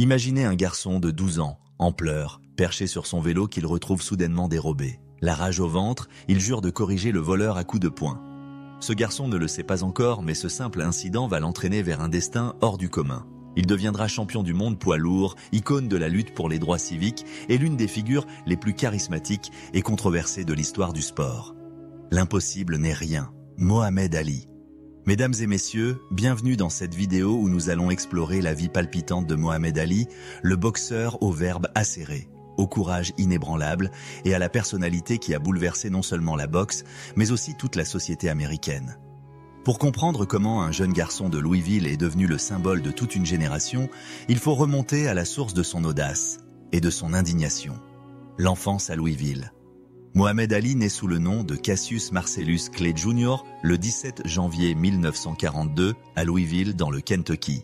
Imaginez un garçon de 12 ans, en pleurs, perché sur son vélo qu'il retrouve soudainement dérobé. La rage au ventre, il jure de corriger le voleur à coups de poing. Ce garçon ne le sait pas encore, mais ce simple incident va l'entraîner vers un destin hors du commun. Il deviendra champion du monde poids lourd, icône de la lutte pour les droits civiques et l'une des figures les plus charismatiques et controversées de l'histoire du sport. L'impossible n'est rien. Mohamed Ali. Mesdames et messieurs, bienvenue dans cette vidéo où nous allons explorer la vie palpitante de Mohamed Ali, le boxeur au verbe acéré, au courage inébranlable et à la personnalité qui a bouleversé non seulement la boxe, mais aussi toute la société américaine. Pour comprendre comment un jeune garçon de Louisville est devenu le symbole de toute une génération, il faut remonter à la source de son audace et de son indignation. L'enfance à Louisville. Mohamed Ali naît sous le nom de Cassius Marcellus Clay Jr. le 17 janvier 1942 à Louisville dans le Kentucky.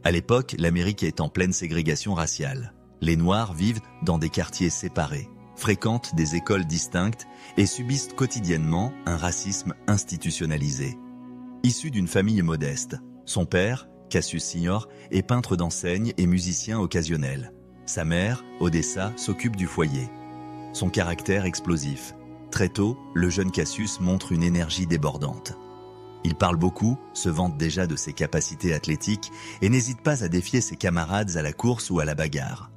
À l'époque, l'Amérique est en pleine ségrégation raciale. Les Noirs vivent dans des quartiers séparés, fréquentent des écoles distinctes et subissent quotidiennement un racisme institutionnalisé. Issu d'une famille modeste, son père, Cassius Sr., est peintre d'enseigne et musicien occasionnel. Sa mère, Odessa, s'occupe du foyer. Son caractère explosif. Très tôt, le jeune Cassius montre une énergie débordante. Il parle beaucoup, se vante déjà de ses capacités athlétiques et n'hésite pas à défier ses camarades à la course ou à la bagarre.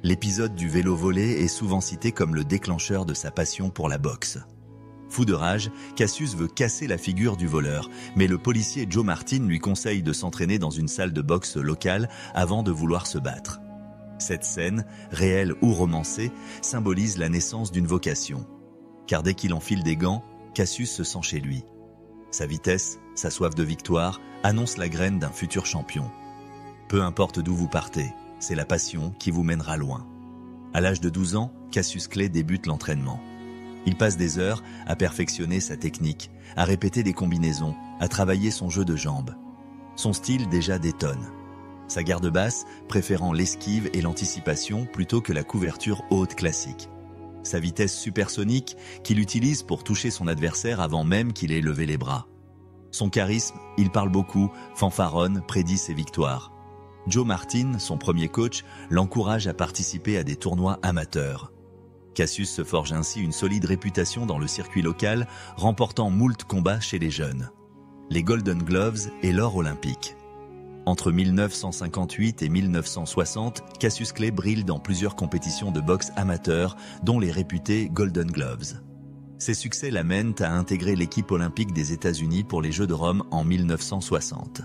L'épisode du vélo volé est souvent cité comme le déclencheur de sa passion pour la boxe. Fou de rage, Cassius veut casser la figure du voleur, mais le policier Joe Martin lui conseille de s'entraîner dans une salle de boxe locale avant de vouloir se battre. Cette scène, réelle ou romancée, symbolise la naissance d'une vocation. Car dès qu'il enfile des gants, Cassius se sent chez lui. Sa vitesse, sa soif de victoire, annoncent la graine d'un futur champion. Peu importe d'où vous partez, c'est la passion qui vous mènera loin. À l'âge de 12 ans, Cassius Clay débute l'entraînement. Il passe des heures à perfectionner sa technique, à répéter des combinaisons, à travailler son jeu de jambes. Son style déjà détonne. Sa garde basse préférant l'esquive et l'anticipation plutôt que la couverture haute classique. Sa vitesse supersonique qu'il utilise pour toucher son adversaire avant même qu'il ait levé les bras. Son charisme, il parle beaucoup, fanfaronne, prédit ses victoires. Joe Martin, son premier coach, l'encourage à participer à des tournois amateurs. Cassius se forge ainsi une solide réputation dans le circuit local, remportant moult combats chez les jeunes. Les Golden Gloves et l'or olympique. Entre 1958 et 1960, Cassius Clay brille dans plusieurs compétitions de boxe amateur, dont les réputés Golden Gloves. Ses succès l'amènent à intégrer l'équipe olympique des États-Unis pour les Jeux de Rome en 1960.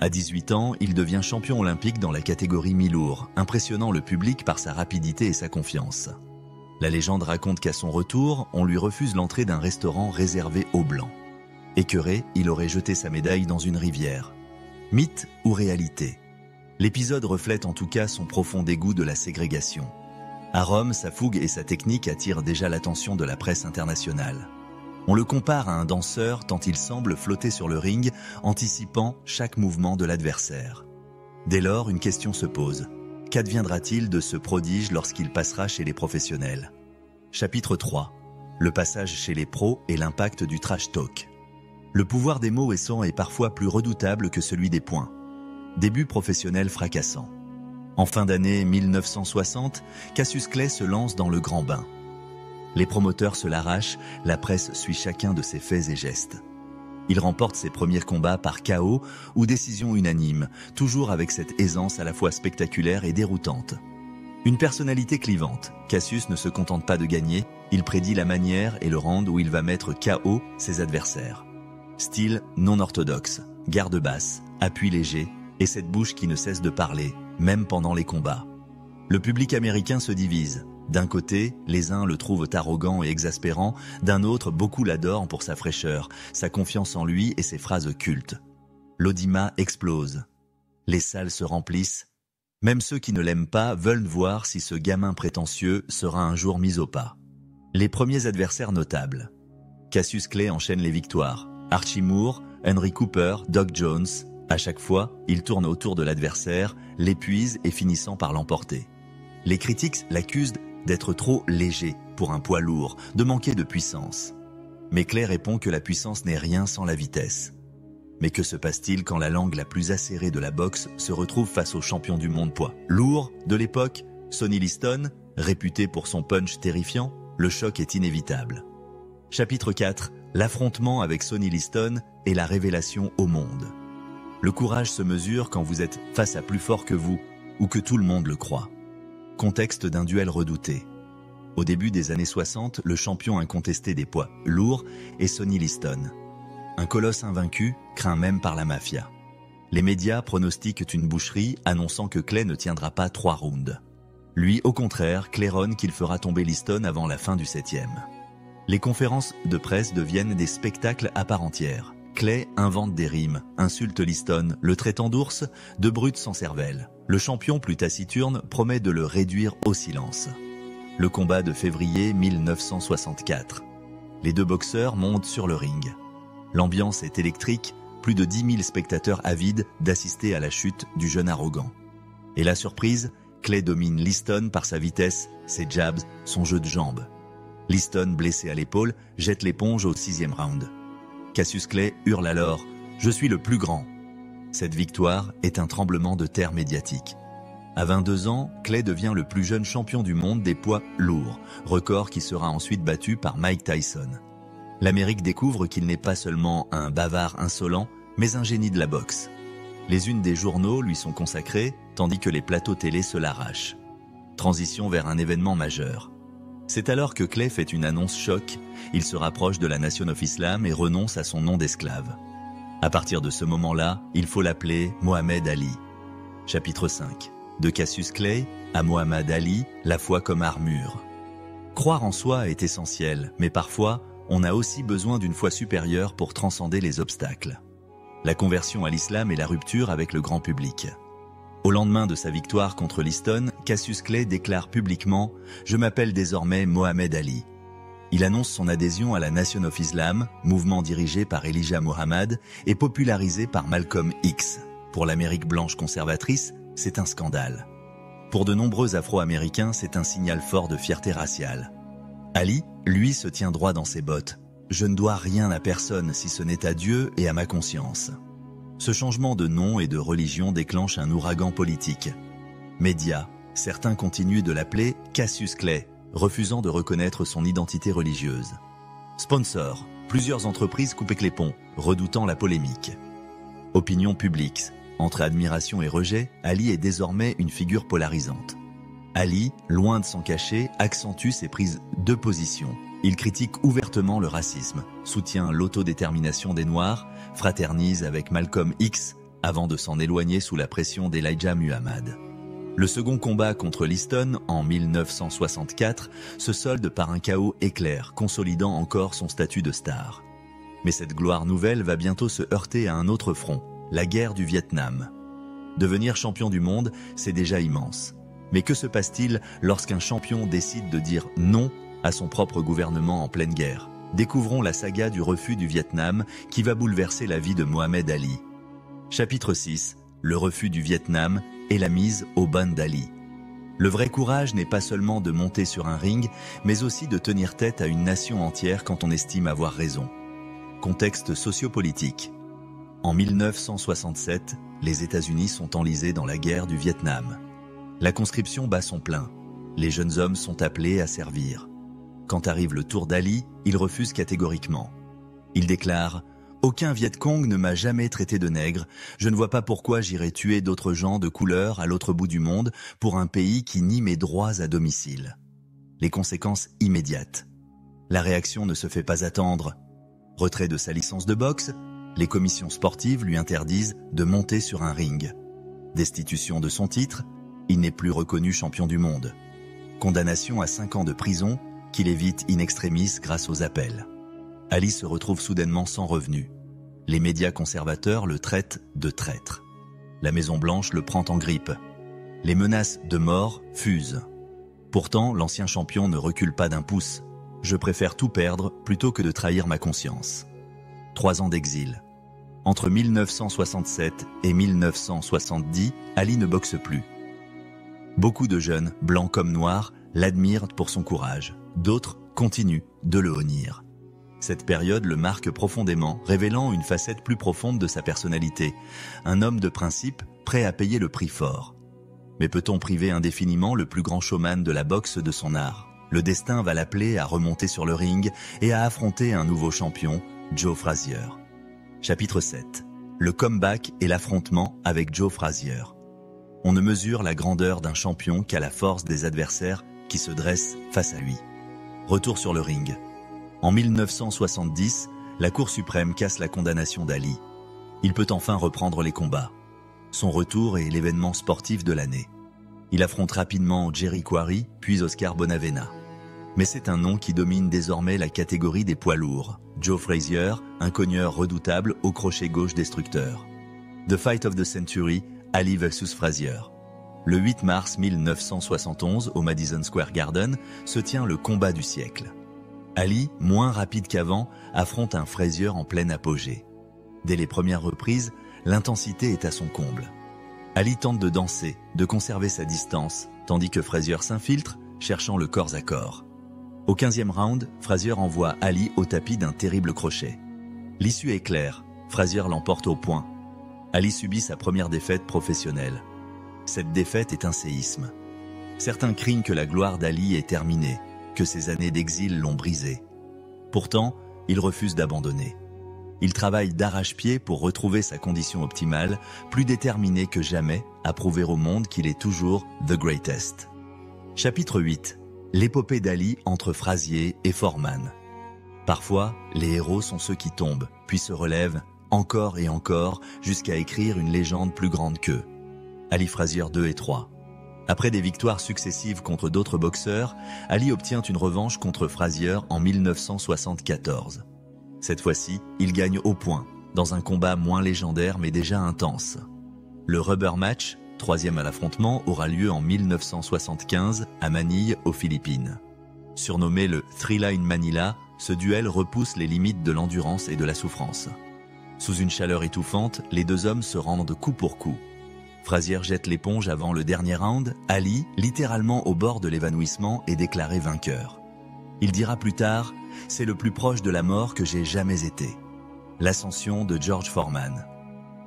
À 18 ans, il devient champion olympique dans la catégorie mi-lourd, impressionnant le public par sa rapidité et sa confiance. La légende raconte qu'à son retour, on lui refuse l'entrée d'un restaurant réservé aux Blancs. Écœuré, il aurait jeté sa médaille dans une rivière. Mythe ou réalité? L'épisode reflète en tout cas son profond dégoût de la ségrégation. À Rome, sa fougue et sa technique attirent déjà l'attention de la presse internationale. On le compare à un danseur tant il semble flotter sur le ring, anticipant chaque mouvement de l'adversaire. Dès lors, une question se pose. Qu'adviendra-t-il de ce prodige lorsqu'il passera chez les professionnels? Chapitre 3. Le passage chez les pros et l'impact du trash talk. Le pouvoir des mots est parfois plus redoutable que celui des poings. Début professionnel fracassant. En fin d'année 1960, Cassius Clay se lance dans le grand bain. Les promoteurs se l'arrachent, la presse suit chacun de ses faits et gestes. Il remporte ses premiers combats par KO ou décision unanime, toujours avec cette aisance à la fois spectaculaire et déroutante. Une personnalité clivante, Cassius ne se contente pas de gagner, il prédit la manière et le round où il va mettre KO ses adversaires. Style non orthodoxe, garde basse, appui léger et cette bouche qui ne cesse de parler, même pendant les combats. Le public américain se divise. D'un côté, les uns le trouvent arrogant et exaspérant, d'un autre, beaucoup l'adorent pour sa fraîcheur, sa confiance en lui et ses phrases cultes. L'audimat explose. Les salles se remplissent. Même ceux qui ne l'aiment pas veulent voir si ce gamin prétentieux sera un jour mis au pas. Les premiers adversaires notables. Cassius Clay enchaîne les victoires. Archie Moore, Henry Cooper, Doc Jones. À chaque fois, il tourne autour de l'adversaire, l'épuise et finissant par l'emporter. Les critiques l'accusent d'être trop léger pour un poids lourd, de manquer de puissance. Mais Clay répond que la puissance n'est rien sans la vitesse. Mais que se passe-t-il quand la langue la plus acérée de la boxe se retrouve face au champion du monde poids lourd de l'époque, Sonny Liston, réputé pour son punch terrifiant? Le choc est inévitable. Chapitre 4. L'affrontement avec Sonny Liston et la révélation au monde. Le courage se mesure quand vous êtes face à plus fort que vous, ou que tout le monde le croit. Contexte d'un duel redouté. Au début des années 60, le champion incontesté des poids lourds est Sonny Liston. Un colosse invaincu, craint même par la mafia. Les médias pronostiquent une boucherie, annonçant que Clay ne tiendra pas 3 rounds. Lui, au contraire, claironne qu'il fera tomber Liston avant la fin du 7e. Les conférences de presse deviennent des spectacles à part entière. Clay invente des rimes, insulte Liston, le traitant d'ours, de brute sans cervelle. Le champion plus taciturne promet de le réduire au silence. Le combat de février 1964. Les deux boxeurs montent sur le ring. L'ambiance est électrique, plus de 10 000 spectateurs avides d'assister à la chute du jeune arrogant. Et la surprise, Clay domine Liston par sa vitesse, ses jabs, son jeu de jambes. Liston, blessé à l'épaule, jette l'éponge au 6e round. Cassius Clay hurle alors « Je suis le plus grand ». Cette victoire est un tremblement de terre médiatique. À 22 ans, Clay devient le plus jeune champion du monde des poids lourds, record qui sera ensuite battu par Mike Tyson. L'Amérique découvre qu'il n'est pas seulement un bavard insolent, mais un génie de la boxe. Les unes des journaux lui sont consacrées, tandis que les plateaux télé se l'arrachent. Transition vers un événement majeur. C'est alors que Clay fait une annonce choc, il se rapproche de la Nation of Islam et renonce à son nom d'esclave. À partir de ce moment-là, il faut l'appeler Mohamed Ali. Chapitre 5. De Cassius Clay à Mohamed Ali, la foi comme armure. Croire en soi est essentiel, mais parfois, on a aussi besoin d'une foi supérieure pour transcender les obstacles. La conversion à l'islam et la rupture avec le grand public. Au lendemain de sa victoire contre Liston, Cassius Clay déclare publiquement « Je m'appelle désormais Mohamed Ali ». Il annonce son adhésion à la Nation of Islam, mouvement dirigé par Elijah Muhammad et popularisé par Malcolm X. Pour l'Amérique blanche conservatrice, c'est un scandale. Pour de nombreux Afro-Américains, c'est un signal fort de fierté raciale. Ali, lui, se tient droit dans ses bottes. « Je ne dois rien à personne si ce n'est à Dieu et à ma conscience ». Ce changement de nom et de religion déclenche un ouragan politique. Médias, certains continuent de l'appeler Cassius Clay, refusant de reconnaître son identité religieuse. Sponsors, plusieurs entreprises coupent les ponts, redoutant la polémique. Opinion publique, entre admiration et rejet, Ali est désormais une figure polarisante. Ali, loin de s'en cacher, accentue ses prises de position. Il critique ouvertement le racisme, soutient l'autodétermination des Noirs, fraternise avec Malcolm X, avant de s'en éloigner sous la pression d'Elijah Muhammad. Le second combat contre Liston, en 1964, se solde par un chaos éclair, consolidant encore son statut de star. Mais cette gloire nouvelle va bientôt se heurter à un autre front, la guerre du Vietnam. Devenir champion du monde, c'est déjà immense. Mais que se passe-t-il lorsqu'un champion décide de dire non à son propre gouvernement en pleine guerre? Découvrons la saga du refus du Vietnam qui va bouleverser la vie de Mohamed Ali. Chapitre 6. Le refus du Vietnam et la mise au ban d'Ali. Le vrai courage n'est pas seulement de monter sur un ring, mais aussi de tenir tête à une nation entière quand on estime avoir raison. Contexte sociopolitique. En 1967, les États-Unis sont enlisés dans la guerre du Vietnam. La conscription bat son plein. Les jeunes hommes sont appelés à servir. Quand arrive le tour d'Ali, il refuse catégoriquement. Il déclare « Aucun Viet Cong ne m'a jamais traité de nègre. Je ne vois pas pourquoi j'irais tuer d'autres gens de couleur à l'autre bout du monde pour un pays qui nie mes droits à domicile. » Les conséquences immédiates. La réaction ne se fait pas attendre. Retrait de sa licence de boxe, les commissions sportives lui interdisent de monter sur un ring. Destitution de son titre, il n'est plus reconnu champion du monde. Condamnation à 5 ans de prison, qu'il évite in extremis grâce aux appels. Ali se retrouve soudainement sans revenu. Les médias conservateurs le traitent de traître. La Maison-Blanche le prend en grippe. Les menaces de mort fusent. Pourtant, l'ancien champion ne recule pas d'un pouce. Je préfère tout perdre plutôt que de trahir ma conscience. 3 ans d'exil. Entre 1967 et 1970, Ali ne boxe plus. Beaucoup de jeunes, blancs comme noirs, l'admirent pour son courage. D'autres continuent de le honnir. Cette période le marque profondément, révélant une facette plus profonde de sa personnalité. Un homme de principe, prêt à payer le prix fort. Mais peut-on priver indéfiniment le plus grand showman de la boxe de son art? Le destin va l'appeler à remonter sur le ring et à affronter un nouveau champion, Joe Frazier. Chapitre 7. Le comeback et l'affrontement avec Joe Frazier. On ne mesure la grandeur d'un champion qu'à la force des adversaires qui se dressent face à lui. Retour sur le ring. En 1970, la Cour suprême casse la condamnation d'Ali. Il peut enfin reprendre les combats. Son retour est l'événement sportif de l'année. Il affronte rapidement Jerry Quarry, puis Oscar Bonavena. Mais c'est un nom qui domine désormais la catégorie des poids lourds. Joe Frazier, un cogneur redoutable au crochet gauche destructeur. The Fight of the Century, Ali vs Frazier. Le 8 mars 1971, au Madison Square Garden, se tient le combat du siècle. Ali, moins rapide qu'avant, affronte un Frazier en pleine apogée. Dès les premières reprises, l'intensité est à son comble. Ali tente de danser, de conserver sa distance, tandis que Frazier s'infiltre, cherchant le corps à corps. Au 15e round, Frazier envoie Ali au tapis d'un terrible crochet. L'issue est claire, Frazier l'emporte au point. Ali subit sa première défaite professionnelle. Cette défaite est un séisme. Certains craignent que la gloire d'Ali est terminée, que ses années d'exil l'ont brisé. Pourtant, il refuse d'abandonner. Il travaille d'arrache-pied pour retrouver sa condition optimale, plus déterminé que jamais à prouver au monde qu'il est toujours the greatest. Chapitre 8. L'épopée d'Ali entre Frazier et Foreman. Parfois, les héros sont ceux qui tombent, puis se relèvent encore et encore jusqu'à écrire une légende plus grande qu'eux. Ali Frazier 2 et 3. Après des victoires successives contre d'autres boxeurs, Ali obtient une revanche contre Frazier en 1974. Cette fois-ci, il gagne au point, dans un combat moins légendaire mais déjà intense. Le rubber match, troisième à l'affrontement, aura lieu en 1975 à Manille, aux Philippines. Surnommé le Three-Line Manila, ce duel repousse les limites de l'endurance et de la souffrance. Sous une chaleur étouffante, les deux hommes se rendent coup pour coup. Frazier jette l'éponge avant le dernier round, Ali, littéralement au bord de l'évanouissement, est déclaré vainqueur. Il dira plus tard « C'est le plus proche de la mort que j'ai jamais été ». L'ascension de George Foreman.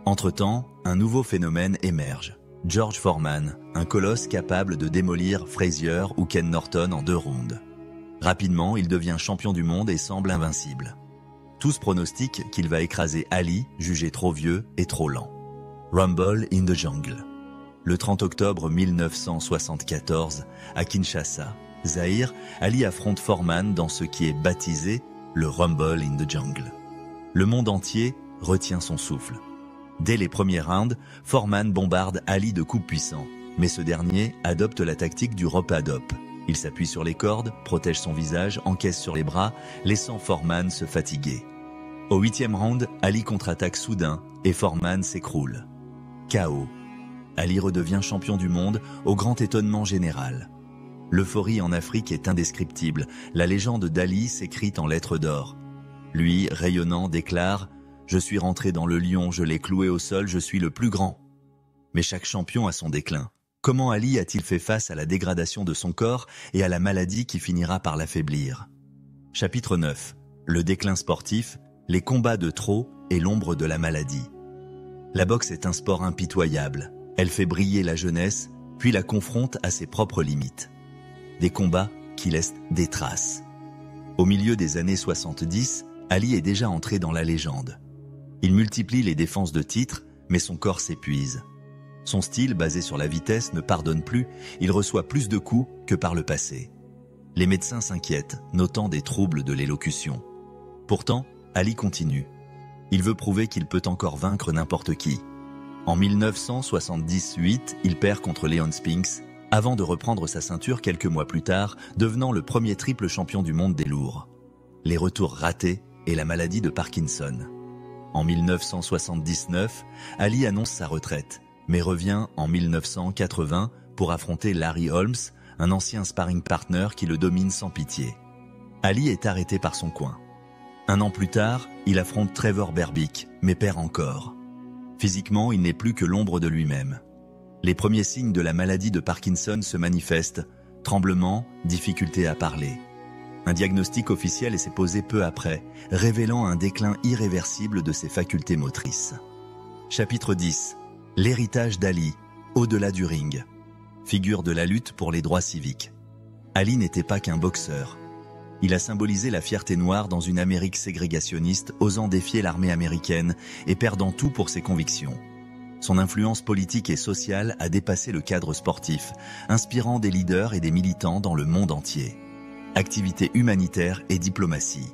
Entre-temps, un nouveau phénomène émerge. George Foreman, un colosse capable de démolir Frazier ou Ken Norton en 2 rounds. Rapidement, il devient champion du monde et semble invincible. Tous pronostiquent qu'il va écraser Ali, jugé trop vieux et trop lent. Rumble in the Jungle. Le 30 octobre 1974, à Kinshasa, Zaïre, Ali affronte Foreman dans ce qui est baptisé le Rumble in the Jungle. Le monde entier retient son souffle. Dès les premiers rounds, Foreman bombarde Ali de coups puissants, mais ce dernier adopte la tactique du rope-a-dope. Il s'appuie sur les cordes, protège son visage, encaisse sur les bras, laissant Foreman se fatiguer. Au 8e round, Ali contre-attaque soudain et Foreman s'écroule. KO. Ali redevient champion du monde au grand étonnement général. L'euphorie en Afrique est indescriptible. La légende d'Ali s'écrit en lettres d'or. Lui, rayonnant, déclare « Je suis rentré dans le lion, je l'ai cloué au sol, je suis le plus grand ». Mais chaque champion a son déclin. Comment Ali a-t-il fait face à la dégradation de son corps et à la maladie qui finira par l'affaiblir? Chapitre 9. Le déclin sportif, les combats de trop et l'ombre de la maladie. La boxe est un sport impitoyable. Elle fait briller la jeunesse, puis la confronte à ses propres limites. Des combats qui laissent des traces. Au milieu des années 70, Ali est déjà entré dans la légende. Il multiplie les défenses de titres, mais son corps s'épuise. Son style, basé sur la vitesse, ne pardonne plus, il reçoit plus de coups que par le passé. Les médecins s'inquiètent, notant des troubles de l'élocution. Pourtant, Ali continue. Il veut prouver qu'il peut encore vaincre n'importe qui. En 1978, il perd contre Leon Spinks, avant de reprendre sa ceinture quelques mois plus tard, devenant le premier triple champion du monde des lourds. Les retours ratés et la maladie de Parkinson. En 1979, Ali annonce sa retraite, mais revient en 1980 pour affronter Larry Holmes, un ancien sparring partner qui le domine sans pitié. Ali est arrêté par son coin. 1 an plus tard, il affronte Trevor Berbick, mais perd encore. Physiquement, il n'est plus que l'ombre de lui-même. Les premiers signes de la maladie de Parkinson se manifestent, tremblements, difficulté à parler. Un diagnostic officiel s'est posé peu après, révélant un déclin irréversible de ses facultés motrices. Chapitre 10. L'héritage d'Ali, au-delà du ring. Figure de la lutte pour les droits civiques. Ali n'était pas qu'un boxeur. Il a symbolisé la fierté noire dans une Amérique ségrégationniste, osant défier l'armée américaine et perdant tout pour ses convictions. Son influence politique et sociale a dépassé le cadre sportif, inspirant des leaders et des militants dans le monde entier. Activités humanitaires et diplomatie.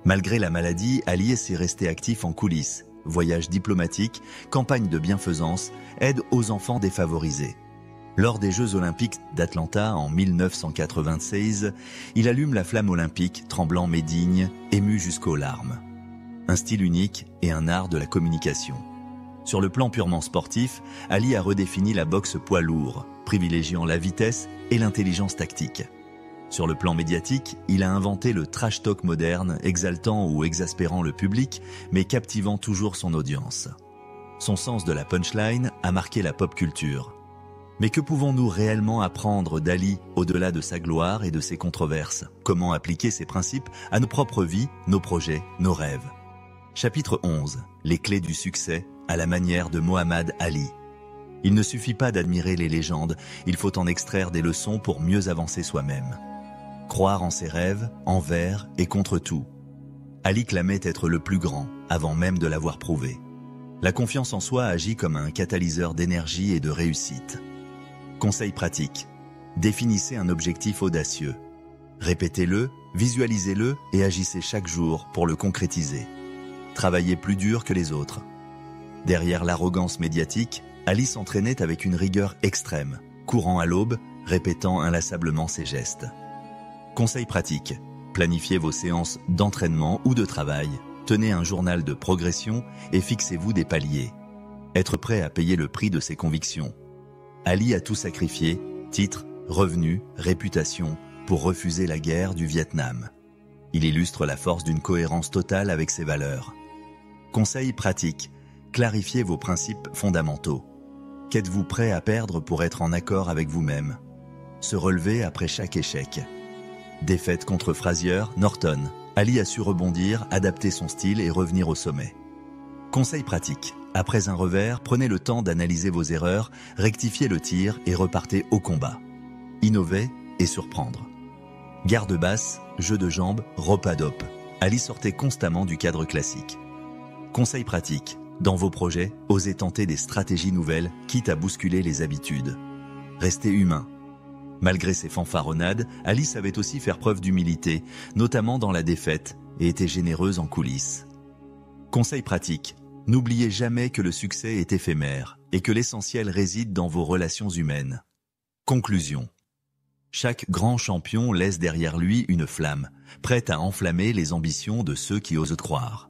Malgré la maladie, Ali s'est resté actif en coulisses, voyages diplomatiques, campagnes de bienfaisance, aide aux enfants défavorisés. Lors des Jeux Olympiques d'Atlanta en 1996, il allume la flamme olympique, tremblant mais digne, ému jusqu'aux larmes. Un style unique et un art de la communication. Sur le plan purement sportif, Ali a redéfini la boxe poids lourd, privilégiant la vitesse et l'intelligence tactique. Sur le plan médiatique, il a inventé le trash talk moderne, exaltant ou exaspérant le public, mais captivant toujours son audience. Son sens de la punchline a marqué la pop culture. Mais que pouvons-nous réellement apprendre d'Ali au-delà de sa gloire et de ses controverses? Comment appliquer ces principes à nos propres vies, nos projets, nos rêves? Chapitre 11. Les clés du succès à la manière de Mohamed Ali. Il ne suffit pas d'admirer les légendes, il faut en extraire des leçons pour mieux avancer soi-même. Croire en ses rêves, envers et contre tout. Ali clamait être le plus grand, avant même de l'avoir prouvé. La confiance en soi agit comme un catalyseur d'énergie et de réussite. Conseil pratique. Définissez un objectif audacieux. Répétez-le, visualisez-le et agissez chaque jour pour le concrétiser. Travaillez plus dur que les autres. Derrière l'arrogance médiatique, Ali s'entraînait avec une rigueur extrême, courant à l'aube, répétant inlassablement ses gestes. Conseil pratique. Planifiez vos séances d'entraînement ou de travail, tenez un journal de progression et fixez-vous des paliers. Être prêt à payer le prix de ses convictions. Ali a tout sacrifié, titres, revenus, réputation, pour refuser la guerre du Vietnam. Il illustre la force d'une cohérence totale avec ses valeurs. Conseil pratique. Clarifiez vos principes fondamentaux. Qu'êtes-vous prêt à perdre pour être en accord avec vous-même? Se relever après chaque échec. Défaite contre Frazier, Norton. Ali a su rebondir, adapter son style et revenir au sommet. Conseil pratique. Après un revers, prenez le temps d'analyser vos erreurs, rectifiez le tir et repartez au combat. Innovez et surprendre. Garde basse, jeu de jambes, rope-a-dope. Ali sortait constamment du cadre classique. Conseil pratique. Dans vos projets, osez tenter des stratégies nouvelles, quitte à bousculer les habitudes. Restez humain. Malgré ses fanfaronnades, Ali savait aussi faire preuve d'humilité, notamment dans la défaite, et était généreuse en coulisses. Conseil pratique. N'oubliez jamais que le succès est éphémère, et que l'essentiel réside dans vos relations humaines. Conclusion. Chaque grand champion laisse derrière lui une flamme, prête à enflammer les ambitions de ceux qui osent croire.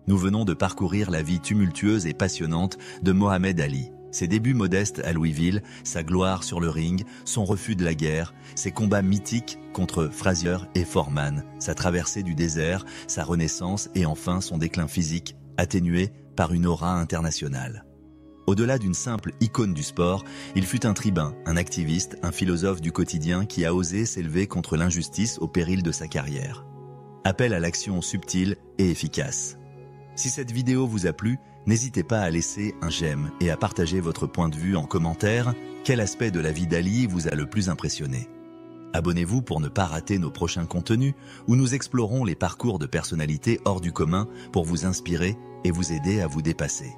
Nous venons de parcourir la vie tumultueuse et passionnante de Mohamed Ali. Ses débuts modestes à Louisville, sa gloire sur le ring, son refus de la guerre, ses combats mythiques contre Frazier et Foreman, sa traversée du désert, sa renaissance et enfin son déclin physique, atténué par une aura internationale. Au-delà d'une simple icône du sport, il fut un tribun, un activiste, un philosophe du quotidien qui a osé s'élever contre l'injustice au péril de sa carrière. Appel à l'action subtile et efficace. Si cette vidéo vous a plu, n'hésitez pas à laisser un j'aime et à partager votre point de vue en commentaire. Quel aspect de la vie d'Ali vous a le plus impressionné? Abonnez-vous pour ne pas rater nos prochains contenus où nous explorons les parcours de personnalités hors du commun pour vous inspirer et vous aider à vous dépasser.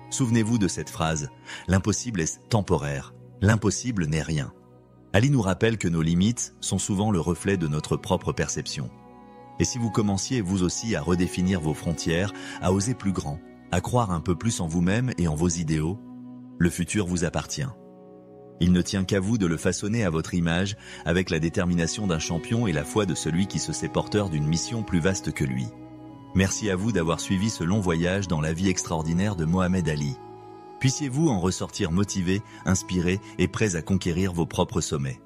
Souvenez-vous de cette phrase, l'impossible est temporaire, l'impossible n'est rien. Ali nous rappelle que nos limites sont souvent le reflet de notre propre perception. Et si vous commenciez vous aussi à redéfinir vos frontières, à oser plus grand, à croire un peu plus en vous-même et en vos idéaux, le futur vous appartient. Il ne tient qu'à vous de le façonner à votre image, avec la détermination d'un champion et la foi de celui qui se sait porteur d'une mission plus vaste que lui. Merci à vous d'avoir suivi ce long voyage dans la vie extraordinaire de Mohamed Ali. Puissiez-vous en ressortir motivé, inspiré et prêt à conquérir vos propres sommets.